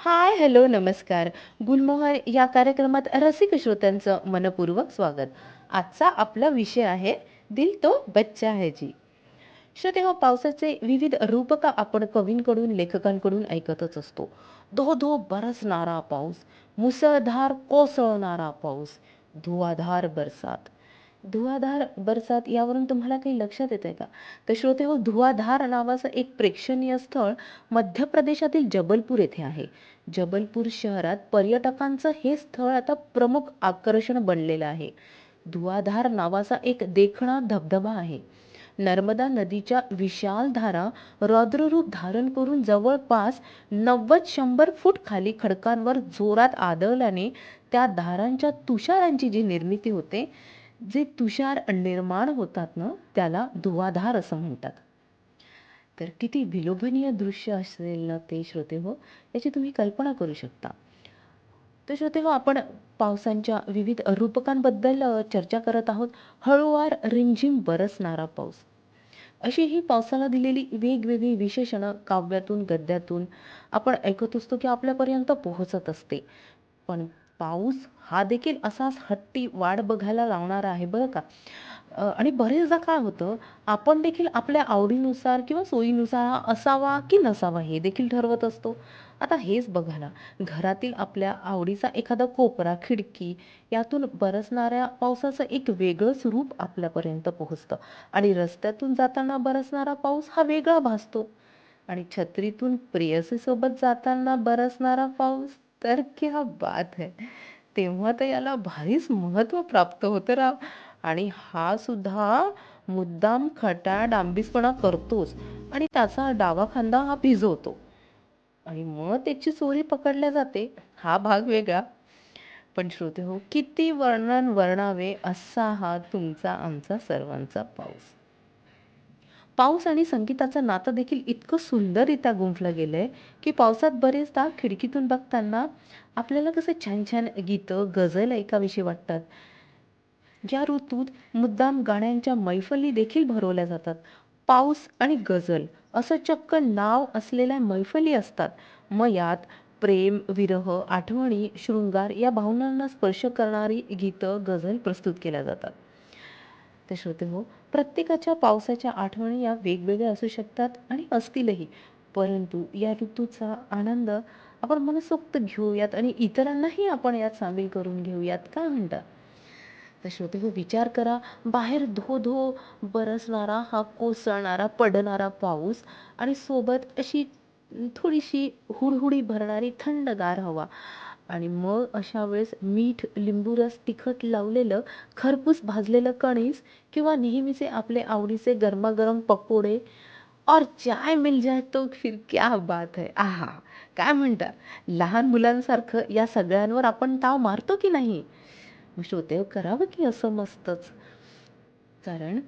हाय, hello, नमस्कार. गुलमोहर या कार्यक्रमात रसिक श्रोत्यांचं मनपूर्वक स्वागत. आजचा आपला विषय आहे, दिल तो बच्चा है जी. श्रोते हो, पावसाचे विविध रूपक आपण कवींकडून लेखकांकडून ऐकतच असतो. धो धो बरसणारा पाऊस, मुसळधार कोसळणारा पाऊस, धुवाधार बरसात. धुवाधार बरसात यावरून तुम्हाला काही लक्षात येतंय का? तर श्रोते हो, धुवाधार नावाचं एक प्रेक्षणीय स्थळ मध्य प्रदेशातील जबलपूर येथे आहे. जबलपूर शहरात पर्यटकांचं हे स्थळ आता प्रमुख आकर्षण बनलेलं आहे. धुवाधार नावाचा एक देखणा धबधबा आहे. नर्मदा नदीच्या विशाल धारा रौद्ररूप धारण करून जवळपास 90-100 फूट खाली खडकांवर जोरात आदळल्याने त्या धारांच्या तुषारांची जी निर्मिती होते, जे तुषार निर्माण होतात ना, त्याला धुवाधार असं म्हणतात. तर किती विलोभनीय दृश्य असेल ना ते, श्रोते हो, याची तुम्ही कल्पना करू शकता. तर श्रोते हो, आपण पावसांच्या विविध रूपकांबद्दल चर्चा करत आहोत. हळूवार रिमझिम बरसणारा पाऊस, अशी ही पावसाला दिलेली वेगवेगळी विशेषणं काव्यातून गद्यातून आपण ऐकत असतो की आपल्यापर्यंत पोहोचत असते. पण पाऊस हा देखील असाच हट्टी वाट बघायला लावणारा आहे बरं का. आणि बरेचदा काय होतं, आपण देखील आपल्या आवडीनुसार किंवा सोयीनुसार हा असावा की नसावा हे देखील ठरवत असतो. आता हेच बघा ना, घरातील आपल्या आवडीचा एखादा कोपरा, खिडकी यातून बरसणाऱ्या पावसाचं एक वेगळंच रूप आपल्यापर्यंत पोहोचतं. आणि रस्त्यातून जाताना बरसणारा पाऊस हा वेगळा भासतो. आणि छत्रीतून प्रेयसीसोबत जाताना बरसणारा पाऊस, तर क्या बात है! तेव्हा तर याला भारीच महत्त्व प्राप्त होतं राव. आणि हा सुद्धा मुद्दाम खट्याळ डांबीसपणा करतोच आणि त्याचा डावा खांदा हा भिजवतो आणि मग त्याची चोरी पकडल्या जाते. हा भाग वेगळा. पण श्रोते हो, किती वर्णन वर्णावे असा हा तुमचा आमचा सर्वांचा पाऊस. पाऊस आणि संगीताचं नातं देखील इतकं सुंदररित्या गुंफलं गेलंय, की पावसात बरेचदा खिडकीतून बघताना आपल्याला कसं छान छान गीतं, गझल ऐकावीशी वाटतात. ज्या ऋतूत मुद्दाम गाण्यांच्या मैफली देखील भरवल्या जातात. पाऊस आणि गझल असं चक्क नाव असलेल्या मैफली असतात. मग यात प्रेम, विरह, आठवणी, शृंगार या भावनांना स्पर्श करणारी गीतं, गझल प्रस्तुत केल्या जातात. तर श्रोतेहो, प्रत्येकाच्या पावसाच्या आठवणी या वेगवेगळ्या असू शकतात आणि असतीलही. परंतु या ऋतूचा आनंद आपण मनसोक्त घेऊयात आणि इतरांनाही आपण यात सामील करून घेऊयात. काय म्हणता? तर श्रोतेहो, विचार करा, बाहेर धो धो बरसणारा हा कोसळणारा पडणारा पाऊस आणि सोबत अशी थोडीशी हुडहुडी भरणारी थंडगार हवा. आणि मग अशा वेळेस मीठ, लिंबूरस, तिखट लावलेलं खरपूस भाजलेलं कणीस किंवा नेहमीचे आपले आवडीचे गरमागरम पकोडे और चाय मिल जाए तो फिर क्या बात है. आहा, काय म्हणता? लहान मुलांसारखं या सगळ्यांवर आपण ताव मारतो की नाही? मग श्रोते, करावं की असं मस्तच. कारण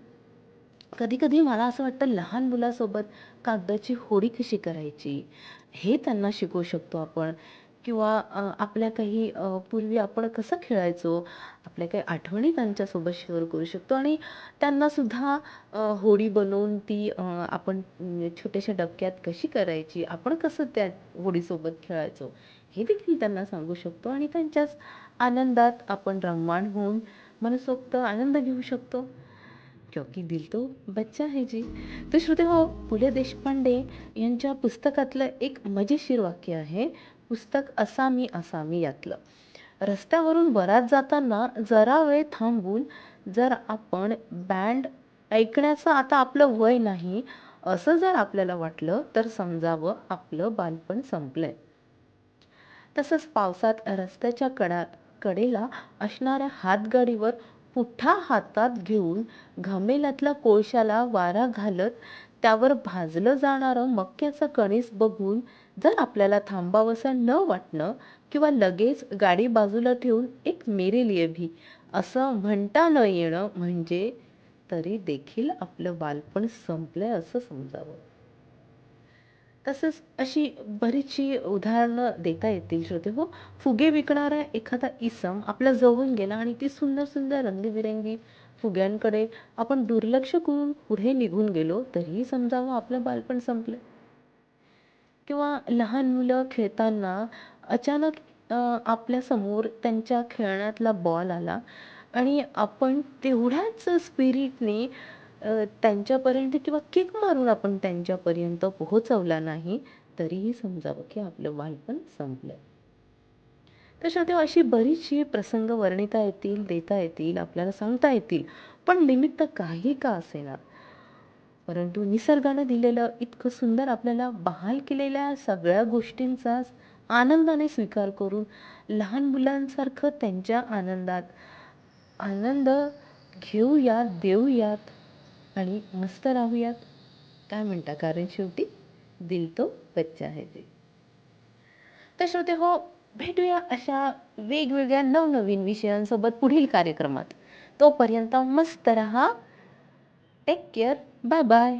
कधी-कधी मला असं वाटतं, लहान मुलासोबत कागदाची होडी कशी करायची, हे त्यांना शिकवू शकतो आपण. किंवा आपल्या काही पूर्वी आपण कसं खेळायचो, आपल्या काही आठवणी त्यांच्यासोबत शेअर करू शकतो आणि त्यांनासुद्धा होडी बनवून ती आपण छोट्याशा डबक्यात कशी करायची, आपण कसं त्या होडीसोबत खेळायचो, हे देखील त्यांना सांगू शकतो आणि त्यांच्याच आनंदात आपण रममाण होऊन मनसोक्त आनंद घेऊ शकतो. क्योंकि दिल तो बच्चा है जी. तर श्रोते हो, पु ल देशपांडे यांच्या पुस्तकातलं एक मजेशीर वाक्य आहे. पुस्तक असामी असामी यातलं. रस्त्यावरून वरात जाताना जरा वेळ थांबून जर आपण बँड ऐकण्याचं आता आपलं वय नाही, असं जर आपल्याला वाटलं, तर समजावं आपलं बालपण संपलंय. तसंच पावसात रस्त्याच्या कडेला असणाऱ्या हातगाडीवर पुठ्ठा हातात घेऊन घमेल्यातल्या कोळशाला वारा घालत त्यावर भाजलं जाणारं मक्याचं कणीस बघून जर आपल्याला थांबावंसं न वाटणं किंवा लगेच गाडी बाजूला ठेवून एक मेरे लिए भी असं म्हणता न येणं, म्हणजे तरी देखील आपलं बालपण संपलंय असं समजावं. तसंच अशी बरीचशी उदाहरणं देता येतील श्रोते हो. फुगे विकणारा एखादा इसम आपल्या जवळून गेला आणि ती सुंदर सुंदर रंगीबिरंगी फुग्यांकडे आपण दुर्लक्ष करून पुढे निघून गेलो, तरीही समजावं आपलं बालपण संपलं. किंवा लहान मुलं खेळताना अचानक आपल्यासमोर त्यांच्या खेळण्यातला बॉल आला आणि आपण तेवढ्याच स्पिरिटने त्यांच्यापर्यंत किंवा किक मारून आपण त्यांच्यापर्यंत पोहोचवला नाही, तरीही समजावं की आपलं बालपण संपलं. तर तेव्हा अशी बरीचशी प्रसंग वर्णिता येतील, देता येतील, आपल्याला सांगता येतील. पण निमित्त काही का असेना, परंतु निसर्गानं दिलेलं इतकं सुंदर आपल्याला बहाल केलेल्या सगळ्या गोष्टींचा आनंदाने स्वीकार करून लहान मुलांसारखं त्यांच्या आनंदात आनंद घेऊयात, देऊयात आणि मस्त राहूयात. काय म्हणता? कारण शेवटी दिल तो बच्चा है जी. तर हो, भेटूया अशा वेगवेगळ्या नवनवीन विषयांसोबत पुढील कार्यक्रमात. तोपर्यंत मस्त रहा. Take care. Bye bye.